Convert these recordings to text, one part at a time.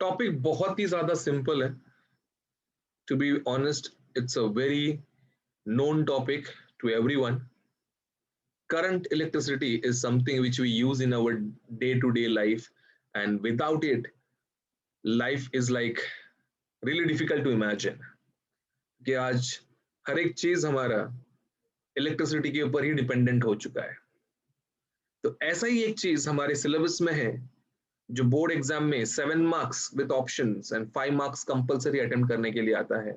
Topic बहुत ही ज्यादा simple है. To be honest, it's a very known topic to everyone. Current electricity is something which we use in our day-to-day life, and without it, life is like really difficult to imagine. कि आज हर एक चीज हमारा electricity के ऊपर ही dependent हो चुका है. तो ऐसा ही एक चीज हमारे सिलेबस में है जो बोर्ड एग्जाम में 7 marks with options and 5 marks compulsory attempt करने के लिए आता है.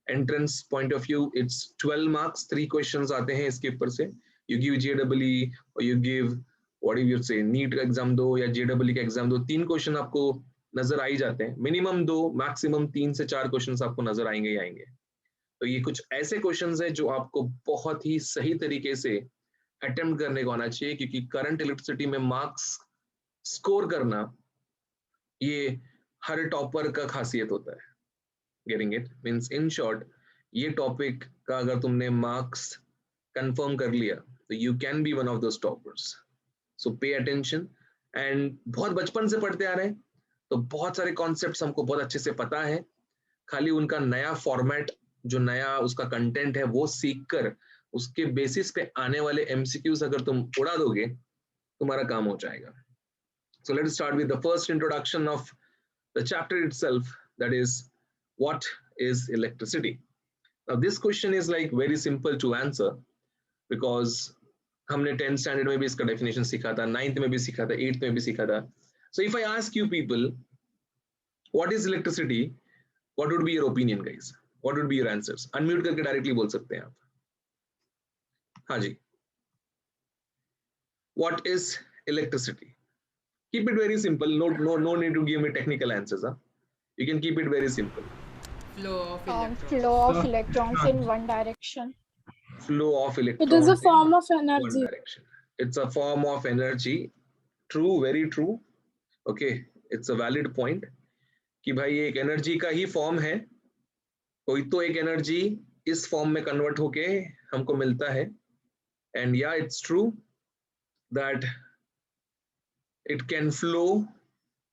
Entrance point of view it's 12 marks, 3 questions आते हैं इसके ऊपर से. यू गिव जेडब्ल्यू और यू गिव व्हाट यू से नीट का एग्जाम दो या जेडब्ल्यू का एग्जाम दो, 3 क्वेश्चन आपको नजर आ ही जाते हैं. मिनिमम 2, मैक्सिमम 3 से 4 क्वेश्चन आपको नजर आएंगे ही आएंगे. तो ये कुछ ऐसे क्वेश्चंस हैं जो आपको बहुत ही सही तरीके से अटेम्प्ट करने को आना चाहिए, क्योंकि करंट इलेक्ट्रिसिटी में मार्क्स स्कोर करना ये हर टॉपर का खासियत होता है. Getting it means in short, ये टॉपिक का अगर तुमने मार्क्स कंफर्म कर लिया तो you can be one of those toppers. So pay attention. And बहुत बचपन से पढ़ते आ रहे हैं तो बहुत सारे कॉन्सेप्ट्स हमको बहुत अच्छे से पता है. खाली उनका नया फॉर्मेट, जो नया उसका कंटेंट है वो सीख कर उसके बेसिस पे आने वाले एमसीक्यूज अगर तुम उड़ा दोगे तुम्हारा काम हो जाएगा. So let's start with the first introduction of the chapter itself, that is, what is electricity? Now this question is like very simple to answer because हमने 10th standard में भी इसका definition सीखा था, 9th में भी सीखा था, 8th में भी सीखा था. So if I ask you people, what is electricity? What would be your opinion, guys? What would be your answers? Unmute करके directly बोल सकते हैं आप. हाँ जी. What is electricity? Keep it very simple. No need to give me technical answers. Huh? You can keep it very simple. Flow of electrons in one direction. Flow of electrons. It is a form of in energy. one direction. It's a form of energy. True, very true. Okay, it's a valid point. कि भाई ये एक energy का ही form है. कोई तो एक energy इस फॉर्म में कन्वर्ट होके हमको मिलता है. And yeah, it's true that it can flow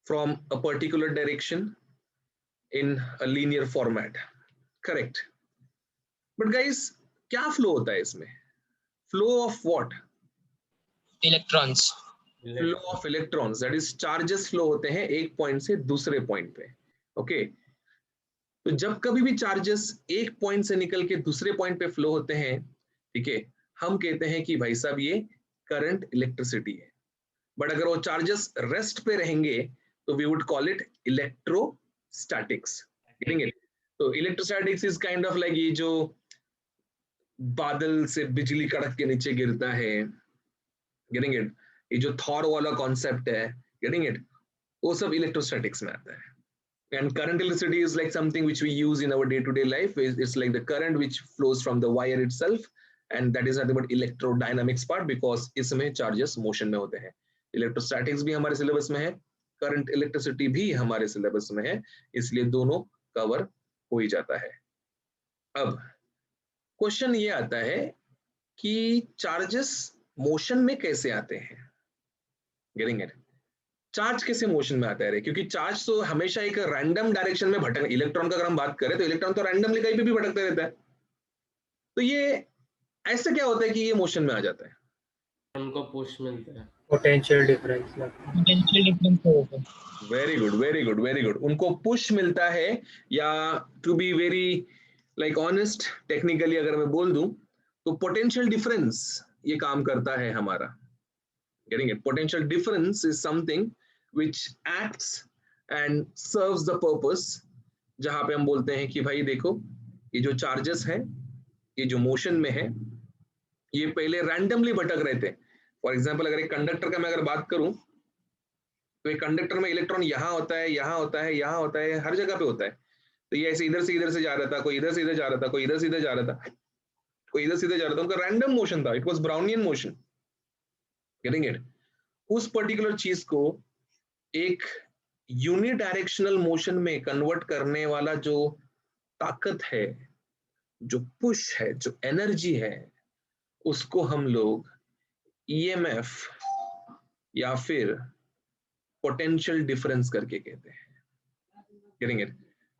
from a particular direction in a linear format. Correct. But guys, क्या flow होता है इसमें? Flow of what? Electrons. Flow of electrons, that is charges flow होते हैं एक point से दूसरे point पे. ओके, तो जब कभी भी चार्जेस एक पॉइंट से निकल के दूसरे पॉइंट पे फ्लो होते हैं, ठीक है, हम कहते हैं कि भाई साहब ये करंट इलेक्ट्रिसिटी है. बट अगर वो चार्जेस रेस्ट पे रहेंगे तो we would call it electrostatics. Getting it? तो electrostatics is kind of like ये जो बादल से बिजली कड़क के नीचे गिरता है. Getting it? ये जो थॉर वाला कॉन्सेप्ट है, गेटिंग इट, वो सब इलेक्ट्रोस्टैटिक्स में आता है. And current electricity is like something which we use in our day-to-day life. It's like the current which flows from the wire itself, and that is nothing but electrodynamics part because इसमें charges motion में होते हैं. Electrostatics भी हमारे syllabus में है, current electricity भी हमारे syllabus में है, इसलिए दोनों cover हो ही जाता है. अब क्वेश्चन ये आता है कि चार्जेस मोशन में कैसे आते हैं. Getting it? चार्ज कैसे मोशन में आता है? क्योंकि चार्ज तो हमेशा एक रैंडम डायरेक्शन में भटक, इलेक्ट्रॉन का अगर हम बात करें तो इलेक्ट्रॉन तो रैंडमली कहीं पे भी भटकते रहता है. तो ये ऐसा क्या होता है कि ये मोशन में आ जाता है? उनको पुश मिलता है, पोटेंशियल डिफरेंस. होता है. Very good, very good, very good. उनको पुश मिलता है, या to be very like honest technically अगर मैं बोल दूं तो पोटेंशियल डिफरेंस ये काम करता है हमारा. Getting it? Potential difference is something which acts and serves the purpose. जहां पे हम बोलते हैं कि भाई देखो ये जो चार्जेस हैं, ये जो मोशन में है, ये पहले रैंडमली भटक रहे थे. फॉर एग्जांपल अगर एक कंडक्टर का मैं अगर बात करूं तो एक कंडक्टर में इलेक्ट्रॉन यहाँ होता है, यहाँ होता है, यहाँ होता है, हर जगह पे होता है. तो ये ऐसे इधर से जा रहा था, कोई इधर से इधर जा रहा था, कोई इधर से इधर जा रहा था, कोई इधर से इधर जा रहा था. उनका रैंडम मोशन था. It was Brownian motion. Getting it? उस पर्टिकुलर चीज को एक यूनिडायरेक्शनल मोशन में कन्वर्ट करने वाला जो ताकत है, जो पुश है, जो एनर्जी है, उसको हम लोग ईएमएफ या फिर पोटेंशियल डिफरेंस करके कहते हैं. Getting it?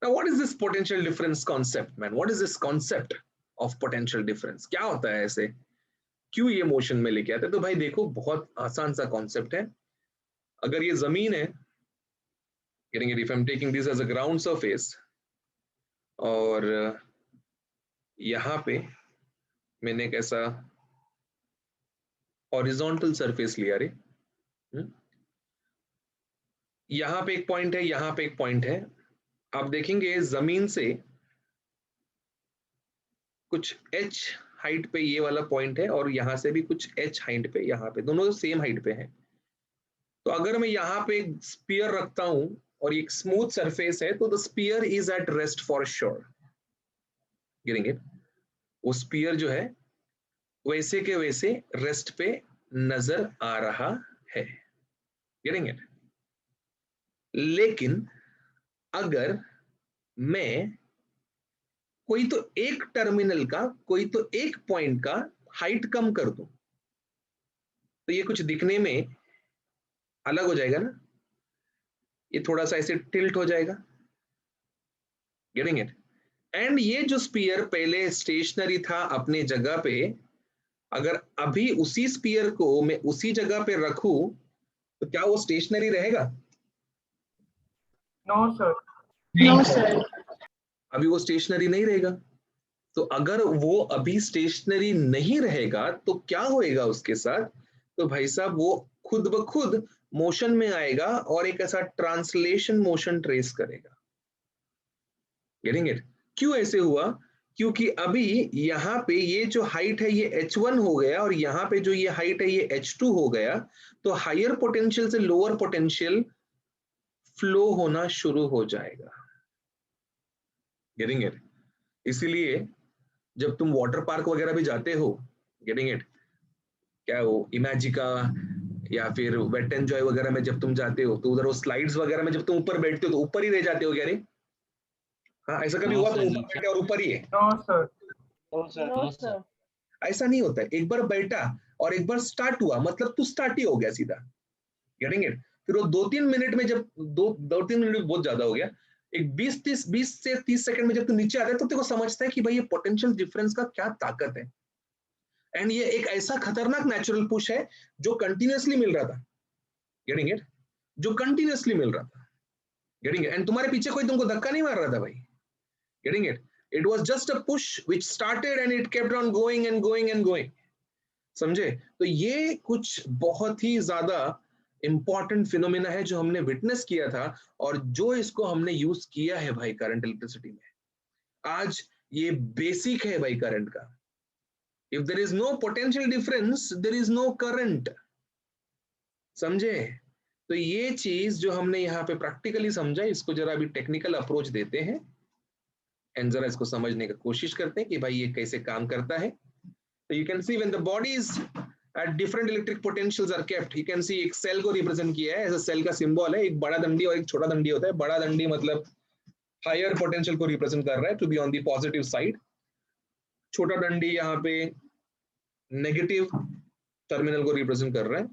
Now, what is this potential difference concept, man? What is this concept of potential difference? क्या होता है ऐसे? क्यों ये मोशन में लेके आते हैं? तो भाई देखो, बहुत आसान सा कॉन्सेप्ट है. अगर ये जमीन है, getting it? If I'm taking this as a ground surface, और यहाँ पे मैंने एक ऐसा हॉरिजॉन्टल सरफेस लिया रे. यहाँ पे एक पॉइंट है, यहाँ पे एक पॉइंट है. आप देखेंगे जमीन से कुछ h हाइट पे ये वाला पॉइंट है, और यहां से भी कुछ h हाइट पे, यहाँ पे दोनों सेम हाइट पे है. तो अगर मैं यहाँ पे एक स्पीयर रखता हूं और एक स्मूथ सरफेस है, तो the sphere is at rest for sure. Getting it? वो स्पीयर जो है वैसे के वैसे रेस्ट पे नजर आ रहा है. Getting it? लेकिन अगर मैं कोई तो एक टर्मिनल का, कोई तो एक पॉइंट का हाइट कम कर दूं, तो ये कुछ दिखने में अलग हो जाएगा ना. ये थोड़ा सा ऐसे टिल्ट हो जाएगा. Getting it? एंड ये जो स्पीयर पहले स्टेशनरी था अपने जगह पे, अगर अभी उसी स्पीयर को मैं उसी जगह पे रखूं, तो क्या वो स्टेशनरी रहेगा? No sir. No, sir. अभी वो स्टेशनरी नहीं रहेगा. तो अगर वो अभी स्टेशनरी नहीं रहेगा तो क्या होएगा उसके साथ? तो भाई साहब वो खुद ब खुद मोशन में आएगा और एक ऐसा ट्रांसलेशन मोशन ट्रेस करेगा. Getting it? क्यों ऐसे हुआ? क्योंकि अभी यहाँ पे ये जो हाइट है ये h1 हो गया, और यहाँ पे जो ये हाइट है ये h2 हो गया. तो हायर पोटेंशियल से लोअर पोटेंशियल फ्लो होना शुरू हो जाएगा. Getting it? इसीलिए जब तुम वाटर पार्क वगैरह भी जाते हो, गेटिंग इट, क्या वो इमेजिका या फिर वेट एंजॉय वगैरह में जब तुम जाते हो, तो उधर वो स्लाइड्स वगैरह में जब तुम ऊपर बैठते हो तो ऊपर ही रह जाते हो क्या रे? हाँ, ऐसा कभी हुआ? तुम ऊपर बैठे और ऊपर ही है? No sir. No, sir. ऐसा नहीं होता है. एक बार बैठा और एक बार स्टार्ट हुआ, मतलब तू स्टार्ट ही हो गया सीधा. Getting it? फिर वो 2-3 मिनट में, जब 2-3 मिनट बहुत ज्यादा हो गया, एक 20 से 30 सेकंड में जब तू नीचे आता है, तो तेरे को समझता है कि भाई ये पोटेंशियल डिफरेंस का क्या ताकत है. एंड ये एक ऐसा खतरनाक नेचुरल पुश है जो कंटिन्यूअसली मिल रहा था. Getting it? जो कंटिन्यूअसली मिल रहा था. Getting it? एंड तुम्हारे पीछे कोई तुमको धक्का नहीं मार रहा था भाई. Getting it? It was just a push which started and it kept on going and going and going. समझे? तो ये कुछ बहुत ही ज्यादा इंपॉर्टेंट फिनोमेना है जो हमने विटनेस किया था, और जो इसको हमने यूज किया है भाई करंट इलेक्ट्रिसिटी में. आज ये बेसिक है भाई करंट का. If there is no potential difference, there is no current. समझे? तो ये चीज जो हमने यहाँ पे प्रैक्टिकली समझा, इसको जरा अभी टेक्निकल अप्रोच देते हैं एंड जरा इसको समझने की कोशिश करते हैं कि भाई ये कैसे काम करता है. तो you can see when the bodies at different electric potentials are kept, you can see एक सेल को रिप्रेजेंट किया है. ऐसा सेल का सिंबल है, एक बड़ा दंडी और एक छोटा दंडी होता है. बड़ा दंडी मतलब हायर पोटेंशियल को रिप्रेजेंट कर रहा है, to be on the positive side. छोटा दंडी यहाँ पे नेगेटिव टर्मिनल को रिप्रेजेंट कर रहा है.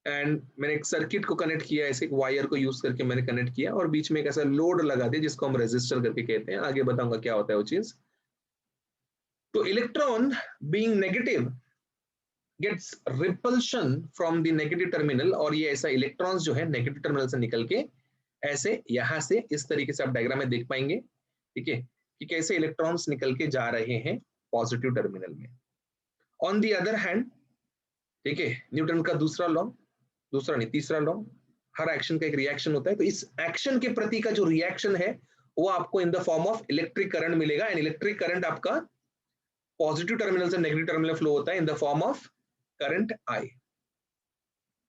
एंड मैंने एक सर्किट को कनेक्ट किया, ऐसे एक वायर को यूज करके मैंने कनेक्ट किया, और बीच में एक ऐसा लोड लगा दिया जिसको हम रेजिस्टर करके कहते हैं. आगे बताऊंगा क्या होता है वो चीज. तो electron being negative gets repulsion from the negative terminal, और ये ऐसा इलेक्ट्रॉन्स जो है नेगेटिव टर्मिनल से निकल के ऐसे यहां से इस तरीके से आप डायग्राम में देख पाएंगे. ठीक है, कि कैसे इलेक्ट्रॉन्स निकल के जा रहे हैं पॉजिटिव टर्मिनल में. ऑन द अदर हैंड, ठीक है, न्यूटन का दूसरा लॉ, दूसरा नहीं तीसरा लॉ, हर एक्शन का एक रिएक्शन होता है. तो इस एक्शन के प्रति का जो रिएक्शन है वो आपको in the form of electric current मिलेगा. एंड इलेक्ट्रिक करंट आपका पॉजिटिव टर्मिनल से नेगेटिव टर्मिनल फ्लो होता है in the form of current I.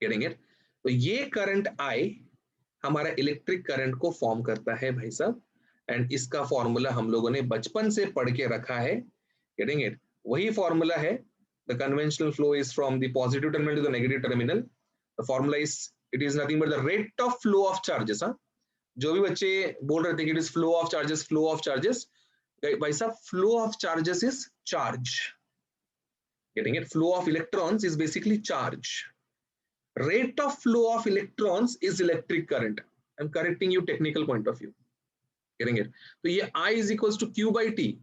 Getting it? तो ये करंट आई हमारा इलेक्ट्रिक करंट को फॉर्म करता है भाई साहब. एंड इसका फॉर्मूला हम लोगों ने बचपन से पढ़ के रखा है. Getting it? वही फॉर्मूला है. The conventional flow is from the positive terminal to the negative terminal. The formula is, it is nothing but the rate of flow of charges. हाँ, जो भी बच्चे बोल रहे थे कि it is flow of charges, flow of charges, भाई साहब flow of charges is charge. Getting it? Flow of electrons is basically charge. rate of flow of electrons is electric current. I'm correcting you technical point of view. Getting it? So ये I is equals to Q by T.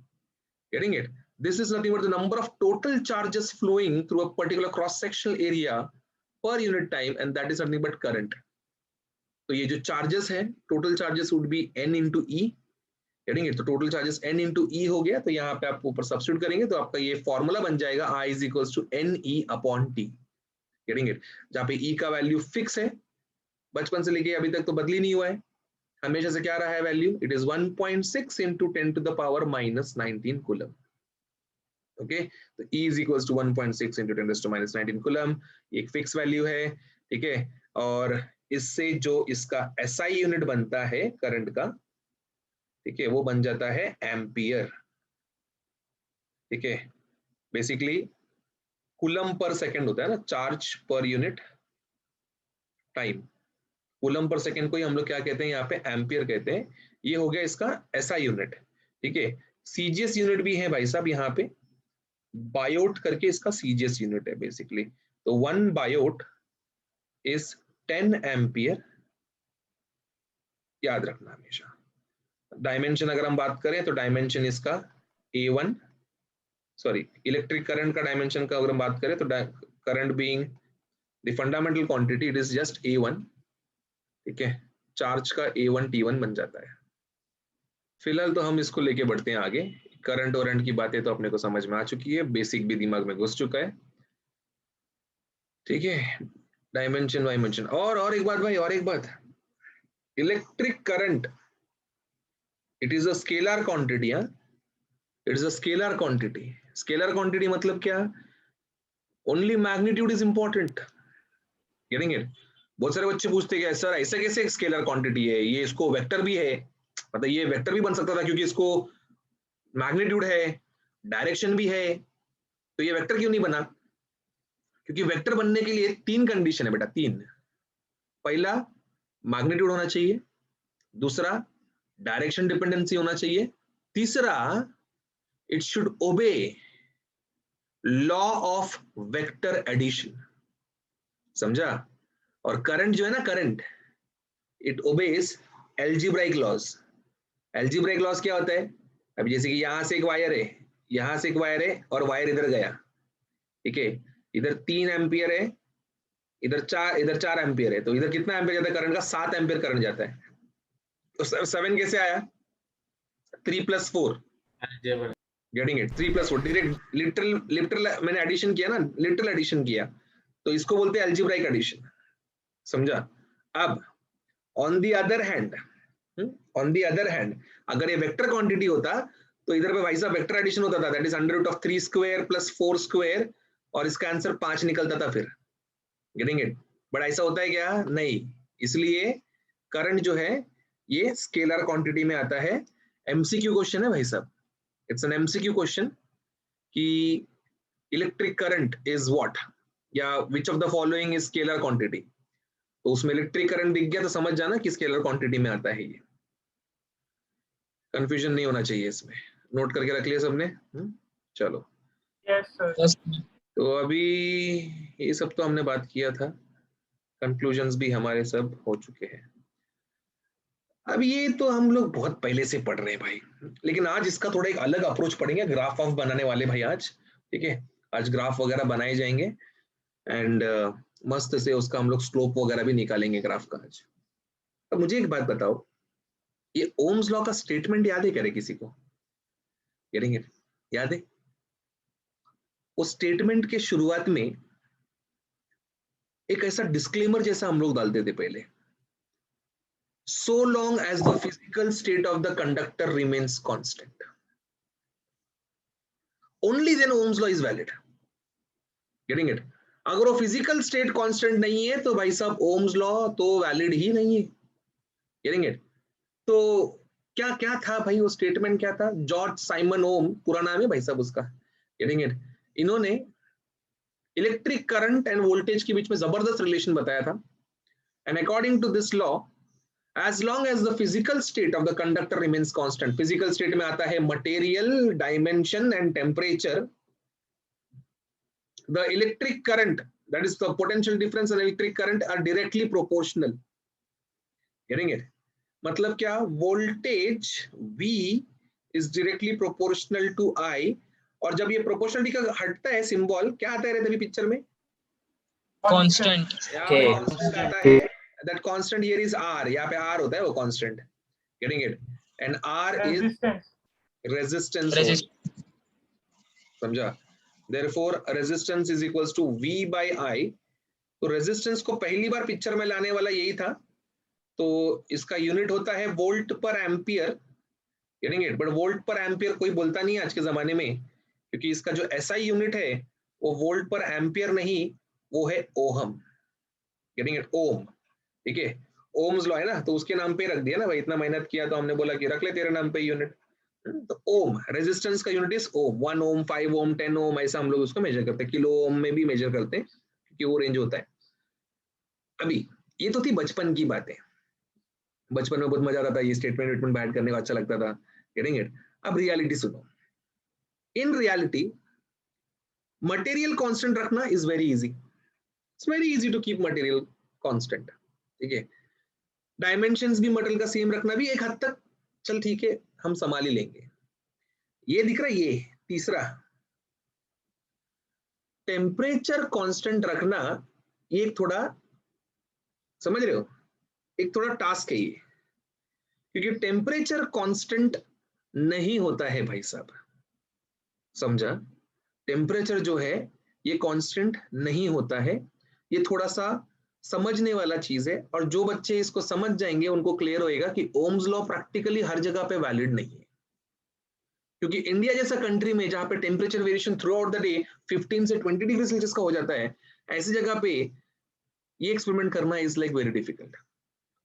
Getting it? This is nothing but the number of total charges flowing through a particular cross-sectional area per unit time, and that is nothing but current. तो ये जो charges है, total charges would be N into E. Getting it? तो total charges N into E हो गया, तो यहाँ पे आप ऊपर substitute करेंगे तो आपका ये formula बन जाएगा I is equals to NE upon T. Getting it? जहाँ पे E का वैल्यू फिक्स है, बचपन से लेके अभी तक तो बदली नहीं हुआ है, हमेशा से क्या रहा है value? It is 1.6 into 10 to the power minus 19 coulomb. Okay, तो E is equals to 1.6 into 10 to the minus 19 coulomb, एक फिक्स वैल्यू है, ठीक है. और इससे जो इसका SI यूनिट बनता है करंट का, ठीक है, वो बन जाता है एम्पियर. ठीक है, बेसिकली कूलम पर सेकंड होता है ना, charge per unit time. Coulomb per second को ही हम लोग क्या कहते हैं यहाँ पे? एम्पियर कहते हैं. ये हो गया इसका SI यूनिट. ठीक है, CGS यूनिट भी है भाई साहब यहाँ पे, बायोट करके इसका CGS यूनिट है बेसिकली. तो 1 बायोट इज 10 एम्पियर, याद रखना हमेशा. डायमेंशन अगर हम बात करें तो डायमेंशन इसका A1, सॉरी इलेक्ट्रिक करंट का डायमेंशन का अगर हम बात करें तो current being the fundamental quantity it is just A1. ठीक है, चार्ज का A1 T1 बन जाता है. फिलहाल तो हम इसको लेके बढ़ते हैं आगे. करंट और करंट की बातें तो अपने को समझ में आ चुकी है, बेसिक भी दिमाग में घुस चुका है. ठीक है, डायमेंशन वाइमेंशन. और एक बात भाई, और एक बात, electric current it is a scalar quantity. It is a scalar quantity. Scalar quantity मतलब क्या? Only magnitude is important. Getting it? बहुत सारे बच्चे पूछते हैं सर ऐसा कैसे स्केलर क्वांटिटी है, ये इसको वेक्टर भी है, मतलब ये वेक्टर भी बन सकता था क्योंकि इसको मैग्नीट्यूड है, डायरेक्शन भी है, तो ये वेक्टर क्यों नहीं बना? क्योंकि वेक्टर बनने के लिए 3 कंडीशन है बेटा, 3. पहला मैग्नीट्यूड होना चाहिए, दूसरा डायरेक्शन डिपेंडेंसी होना चाहिए, तीसरा it should obey law of vector addition. समझा? और करंट जो है ना, current it obeys algebraic laws. Algebraic laws क्या होता है? अभी जैसे कि यहां से एक वायर है, यहां से एक वायर है और वायर इधर गया. ठीक है, इधर 3 एम्पियर है, इधर 4 एम्पियर है, तो इधर कितना एम्पियर जाता है करंट का? 7 एम्पियर करंट जाता है. तो 7 कैसे आया? 3 + 4. Getting it? 3 + 4 डायरेक्ट लिटरल मैंने एडिशन किया ना, लिटरल एडिशन किया, तो इसको बोलते हैं एल्जेब्राइक एडिशन. समझा? अब ऑन द अदर हैंड, अगर ये वेक्टर क्वांटिटी होता तो इधर पे भाई साहब वेक्टर एडिशन होता था, दैट इज √3² + 4², और इसका आंसर 5 निकलता था फिर. Getting it? बट ऐसा होता है क्या? नहीं. इसलिए करंट जो है ये स्केलर क्वांटिटी में आता है. MCQ क्वेश्चन है भाई साहब, इट्स एन MCQ क्वेश्चन कि इलेक्ट्रिक करंट इज व्हाट, या which of the following is scalar quantity. तो उसमें इलेक्ट्रिक करंट दिख गया तो समझ जाना कि स्केलर क्वांटिटी में आता है. ये कंफ्यूजन नहीं होना चाहिए इसमें. नोट करके रख लिया सबने? चलो. Yes sir. तो अभी ये सब तो हमने बात किया था, कंक्लूजन्स भी हमारे सब हो चुके हैं. अब ये तो हम लोग बहुत पहले से पढ़ रहे हैं भाई, लेकिन आज इसका थोड़ा एक अलग अप्रोच पढ़ेंगे. ग्राफ ऑफ बनाने वाले भाई आज. ठीक है, आज ग्राफ वगैरह बनाए जाएंगे एंड मस्त से उसका हम लोग स्लोप वगैरह भी निकालेंगे ग्राफ का आज. अब मुझे एक बात बताओ, ये ओम्स लॉ का स्टेटमेंट याद है क्या रे किसी को? Getting it? याद है? उस स्टेटमेंट के शुरुआत में एक ऐसा डिस्क्लेमर जैसा हम लोग डालते थे पहले, so long as the physical state of the conductor remains constant, only then Ohm's law is valid. Getting it? अगर वो फिजिकल स्टेट कांस्टेंट नहीं है तो भाई साहब ओम्स लॉ तो वैलिड ही नहीं है. Getting it? तो क्या था भाई वो स्टेटमेंट? क्या था? जॉर्ज साइमन ओम पूरा नाम है भाई साहब उसका. Getting it? इन्होंने इलेक्ट्रिक करंट एंड वोल्टेज के बीच में जबरदस्त रिलेशन बताया था. And according to this law, as long as the physical state of the conductor remains constant, physical state में आता है material, dimension and temperature, the electric current That is the potential difference and electric current are directly proportional. Getting it? मतलब क्या? Voltage V is directly proportional to I. और जब ये proportionality का हटता है symbol, क्या आता है तभी पिक्चर में? Constant. Okay. Constant आता है. That constant here is R. यहाँ पे R होता है वो constant. Getting it? And R is resistance. समझा? Therefore, resistance is equals to V by I. तो resistance को पहली बार पिक्चर में लाने वाला यही था. तो इसका यूनिट होता है वोल्ट पर ampere. Getting it? But volt पर एम्पियर कोई बोलता नहीं आज के जमाने में, क्योंकि इसका जो SI यूनिट है वो वोल्ट पर एम्पियर नहीं, वो है ओहम. Getting it? ओम. ठीक है, ओम्स लॉ है ना, तो उसके नाम पे रख दिया ना भाई. इतना मेहनत किया तो हमने बोला कि रख ले तेरे नाम पे यूनिट. तो ओम, रेजिस्टेंस का यूनिट इज ओम. 1 ओम, 5 ओम, 10 ओम, ऐसा हम लोग उसको मेजर करते हैं. किलो ओम में भी मेजर करते हैं क्योंकि वो रेंज होता है. अभी ये तो थी बचपन की बातें. बचपन में बहुत मजा आता था ये स्टेटमेंट बैठ करने का, अच्छा लगता था. Getting it? अब रियलिटी सुनो. इन रियलिटी मटेरियल कांस्टेंट रखना is very easy. It's very easy to keep material constant. ठीक है, डायमेंशंस भी मटेरियल का सेम रखना भी एक हद तक चल ठीक है, हम संभाल ही लेंगे. ये दिख रहा है, ये तीसरा टेम्परेचर कांस्टेंट रखना, ये एक थोड़ा, समझ रहे हो, एक थोड़ा टास्क है ये, क्योंकि टेम्परेचर कांस्टेंट नहीं होता है भाई साहब. समझा? टेम्परेचर जो है ये कांस्टेंट नहीं होता है. ये थोड़ा सा समझने वाला चीज है, और जो बच्चे इसको समझ जाएंगे उनको क्लियर होएगा कि ओम्स लॉ प्रैक्टिकली हर जगह पे वैलिड नहीं है. क्योंकि इंडिया जैसा कंट्री में जहां पे temperature variation through out the day 15 से 20 डिग्री सेल्सियस का हो जाता है, ऐसी जगह पे ये एक्सपेरिमेंट करना इज लाइक वेरी डिफिकल्ट.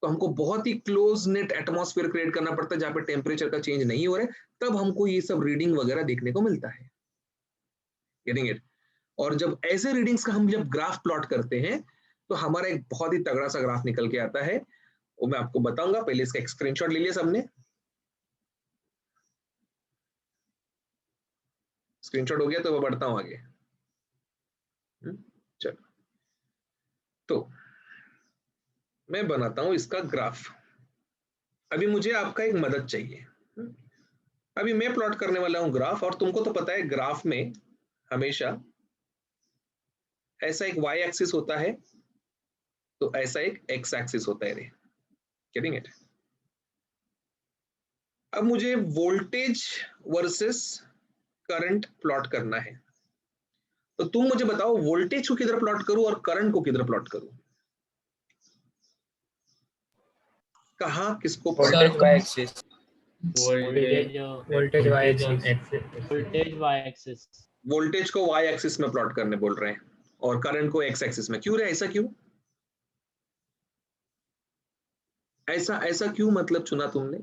तो हमको बहुत ही क्लोज नेट एटमॉस्फेयर क्रिएट करना पड़ता है जहां पे टेम्परेचर का चेंज नहीं हो रहा है, तब हमको ये सब रीडिंग वगैरह देखने को मिलता है. Getting it? और जब ऐसे रीडिंग्स का हम जब ग्राफ प्लॉट करते हैं तो हमारा एक बहुत ही तगड़ा सा ग्राफ निकल के आता है. वो मैं आपको बताऊंगा. पहले इसका एक स्क्रीनशॉट ले लिया सबने. स्क्रीनशॉट हो गया तो मैं बढ़ता हूं आगे. चलो, तो मैं बनाता हूं इसका ग्राफ. अभी मुझे आपका एक मदद चाहिए. अभी मैं प्लॉट करने वाला हूं ग्राफ, और तुमको तो पता है ग्राफ में हमेशा ऐसा एक y एक्सिस होता है, तो ऐसा एक x एक्सिस होता है रे. Getting it? अब मुझे वोल्टेज वर्सेस करंट प्लॉट करना है. तो तुम मुझे बताओ वोल्टेज को किधर प्लॉट करूं और करंट को किधर प्लॉट करूं? कहां किसको? Voltage y axis. Voltage y axis. Voltage y axis. Voltage को y एक्सिस में प्लॉट करने बोल रहे हैं और करंट को x एक्सिस में. क्यों रे? ऐसा क्यों? ऐसा क्यों मतलब चुना तुमने?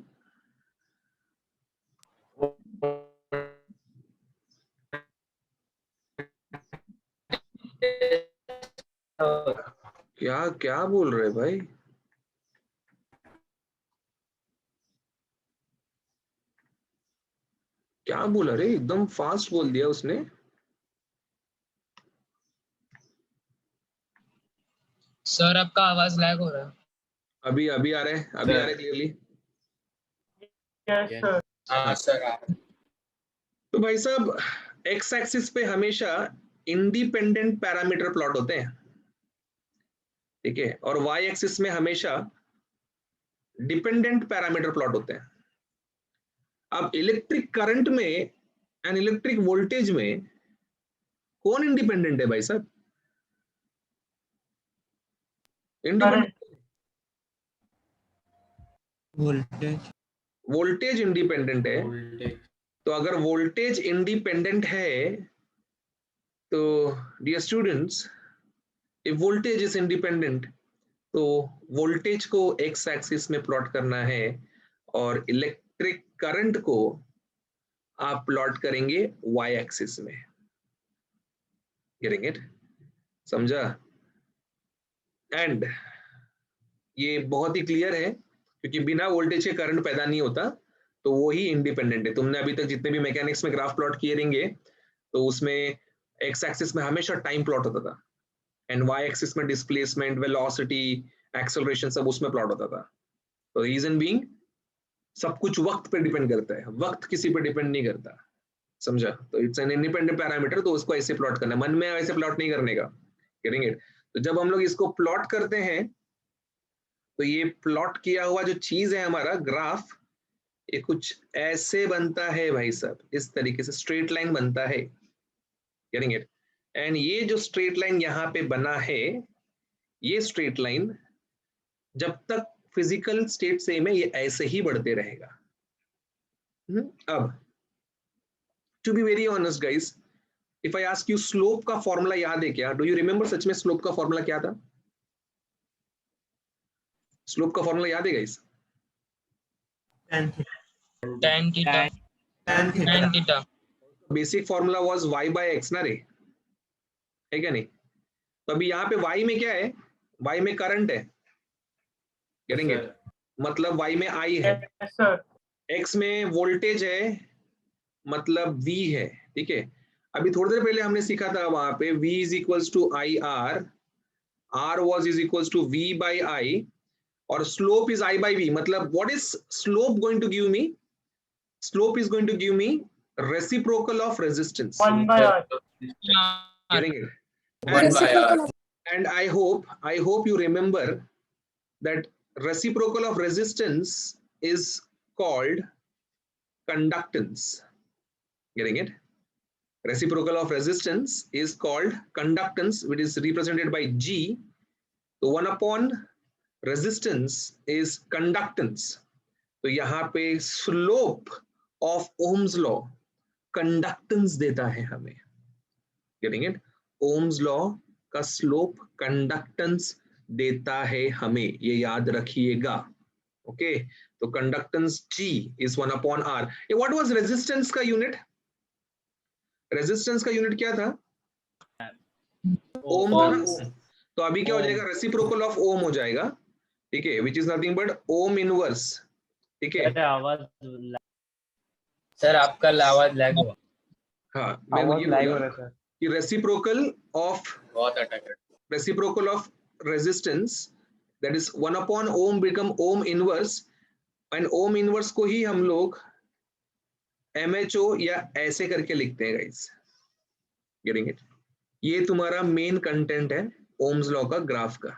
क्या क्या बोल रहे भाई? क्या बोला रे? एकदम फास्ट बोल दिया उसने. सर आपका आवाज लैग हो रहा है. अभी अभी आ रहा है, अभी आ रहा है क्लियरली. हाँ सर. तो भाई साहब x एक्सिस पे हमेशा इंडिपेंडेंट पैरामीटर प्लॉट होते हैं. ठीक है, और y एक्सिस में हमेशा डिपेंडेंट पैरामीटर प्लॉट होते हैं. अब इलेक्ट्रिक करंट में एंड इलेक्ट्रिक वोल्टेज में कौन इंडिपेंडेंट है भाई साहब? इंडिपेंडेंट वोल्टेज इंडिपेंडेंट है. वोल्टेज. तो अगर वोल्टेज इंडिपेंडेंट है तो dear students, if voltage is independent तो वोल्टेज को x एक्सिस में प्लॉट करना है और इलेक्ट्रिक करंट को आप प्लॉट करेंगे y एक्सिस में. Getting it? समझा? एंड ये बहुत ही क्लियर है क्योंकि बिना वोल्टेज के करंट पैदा नहीं होता, तो वो ही इंडिपेंडेंट है. तुमने अभी तक जितने भी मैकेनिक्स में ग्राफ प्लॉट किए रहेंगे तो उसमें x एक्सिस में हमेशा टाइम प्लॉट होता था. एंड वाई एक्सिस में डिस्प्लेसमेंट, वेलोसिटी, एक्सेलरेशन सब उसमें प्लॉट होता था। तो रीजन बीइंग सब कुछ वक्त पे डिपेंड करता है, वक्त किसी पे डिपेंड नहीं करता, समझा? तो इट्स एन इंडिपेंडेंट पैरामीटर, तो उसको ऐसे प्लॉट करना है, मन में ऐसे प्लॉट नहीं करने का। Getting it? तो जब हम लोग इसको प्लॉट करते हैं तो ये प्लॉट किया हुआ जो चीज है हमारा ग्राफ, ये कुछ ऐसे बनता है भाई साहब, इस तरीके से स्ट्रेट लाइन बनता है। Getting it? एंड ये जो स्ट्रेट लाइन यहाँ पे बना है, ये स्ट्रेट लाइन जब तक फिजिकल स्टेट सेम है ये ऐसे ही बढ़ते रहेगा। अब to be very honest guys, if I ask you slope का फॉर्मूला याद है क्या? डू यू रिमेंबर सच में स्लोप का फॉर्मूला क्या था? स्लोप का फॉर्मूला याद है guys? tan theta. Tan theta. Basic formula was y by x ना रे, है क्या नहीं? तो अभी यहाँ पे y में क्या है? y में करंट है। Getting it? मतलब y में I है, x में वोल्टेज है, मतलब V है। ठीक है, अभी थोड़ी देर पहले हमने सीखा था वहां पे V is equals to I R, R was is equals to V by I, और slope is I by V। मतलब what is slope going to give me? Slope is going to give me reciprocal of resistance। 1 by r. Getting it? One by r. And I hope you remember that reciprocal of resistance is called conductance। Getting it? Reciprocal of resistance is called conductance, which is represented by G. So 1 upon resistance is conductance। तो यहाँ पे slope of Ohm's law conductance देता है हमें। Getting it? Ohm's law का slope conductance देता है हमें, ये याद रखिएगा। ओके, तो conductance G is 1 upon R। What was resistance का यूनिट? रेजिस्टेंस का यूनिट क्या था? ओम था ना? तो अभी क्या हो जाएगा? रेसिप्रोकल ऑफ ओम हो जाएगा। ठीक है, which is nothing but ohm inverse. ठीक है, सर आपका आवाज लैग हुआ। हाँ मैं ये बोला कि रेसिप्रोकल ऑफ बहुत अटक है। Reciprocal of resistance, that is 1 upon ohm become ohm inverse, and ohm inverse को ही हम लोग MHO या ऐसे करके लिखते हैं गाइस। Getting it? ये तुम्हारा मेन कंटेंट है ओम्स लॉ का ग्राफ का।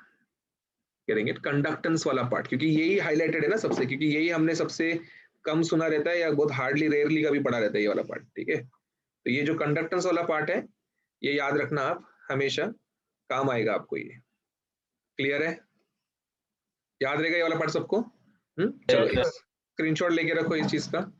Getting it? कंडक्टेंस वाला पार्ट, क्योंकि यही हाईलाइटेड है ना सबसे, क्योंकि यही हमने सबसे कम सुना रहता है या बहुत हार्डली रेयरली का भी पढ़ा रहता है ये वाला पार्ट। ठीक है, तो ये जो कंडक्टेंस वाला पार्ट है ये याद रखना, आप हमेशा काम आएगा आपको। ये क्लियर है? याद रहेगा ये वाला पार्ट सबको? चलो स्क्रीनशॉट लेके रखो इस चीज का।